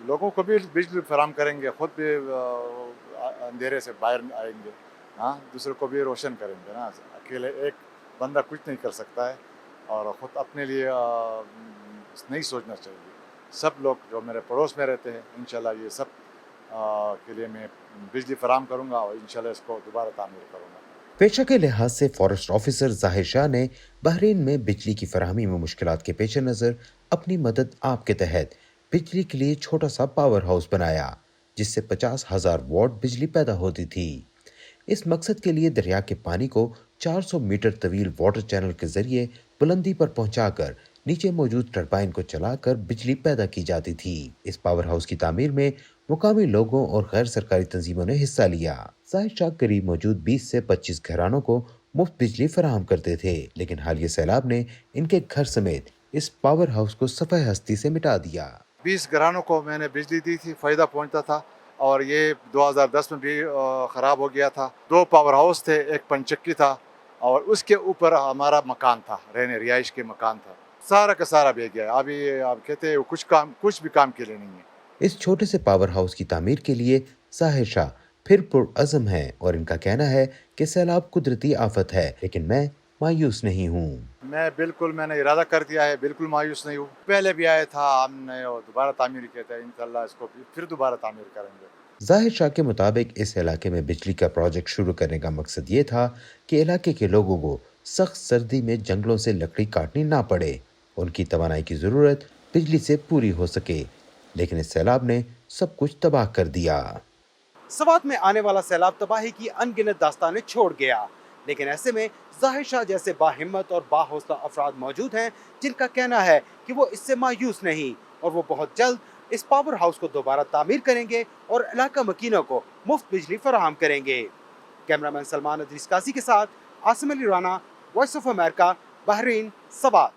लोगों को भी बिजली फराहम करेंगे, खुद भी अंधेरे से बाहर आएंगे, हाँ, दूसरे को भी रोशन करेंगे ना। अकेले एक बंदा कुछ नहीं कर सकता है, और खुद अपने लिए नहीं सोचना चाहिए। सब लोग जो मेरे पड़ोस में रहते हैं, इंशाल्लाह ये सब के लिए मैं बिजली फराहम करूँगा, और इंशाल्लाह इसको दोबारा तामीर करूँगा। पेशा के लिहाज से फॉरेस्ट ऑफिसर जाहिर शाह ने बहरीन में बिजली की फराहमी में मुश्किलात के पेश नज़र अपनी मदद आपके तहत बिजली के लिए छोटा सा पावर हाउस बनाया, जिससे 50,000 वॉट बिजली पैदा होती थी। इस मकसद के लिए दरिया के पानी को 400 मीटर तवील वाटर चैनल के जरिए बुलंदी पर पहुंचाकर नीचे मौजूद टरबाइन को चलाकर बिजली पैदा की जाती थी। इस पावर हाउस की तामीर में मुकामी लोगों और गैर सरकारी तंजीमों ने हिस्सा लिया। जाहिर शाह करीब मौजूद 20 से 25 घरानों को मुफ्त बिजली फराहम करते थे, लेकिन हालिया सैलाब ने इनके घर समेत इस पावर हाउस को सफ़े हस्ती से मिटा दिया। 20 घरानों को मैंने बिजली दी थी, फ़ायदा पहुंचता था, और ये 2010 में भी ख़राब हो गया था। 2 पावर हाउस थे, एक पंचक्की था, और उसके ऊपर हमारा मकान था, रिहाइश के मकान था। सारा का सारा बह गया। अभी आप कहते हैं कुछ भी काम के लिए नहीं है। इस छोटे से पावर हाउस की तामीर के लिए जाहिर शाह फिर पुरअज़म है और इनका कहना है कि सैलाब कुदरती आफत है, लेकिन मैं मायूस नहीं हूँ। मैंने इरादा कर दिया है, बिल्कुल मायूस नहीं हूँ। पहले भी आया था, हमने दोबारा तामीर किया था, इंशाल्लाह इसको फिर दोबारा तामीर करेंगे। जाहिर शाह के मुताबिक इस इलाके में बिजली का प्रोजेक्ट शुरू करने का मकसद ये था कि इलाके के लोगों को सख्त सर्दी में जंगलों से लकड़ी काटनी ना पड़े, उनकी तवानाई की ज़रूरत बिजली से पूरी हो सके, लेकिन इस सैलाब ने सब कुछ तबाह कर दिया। सवात में आने वाला सैलाब तबाही की अनगिनत दास्तानें छोड़ गया, लेकिन ऐसे में जाहिर शाह जैसे बाहिम्मत और बाहौसला अफराद मौजूद हैं जिनका कहना है कि वो इससे मायूस नहीं, और वो बहुत जल्द इस पावर हाउस को दोबारा तामीर करेंगे और इलाका मकीनों को मुफ्त बिजली फराहम करेंगे। कैमरामैन सलमान अदरीस काजी के साथ Asim Ali Rana, voice of America, Bahrain, Swat.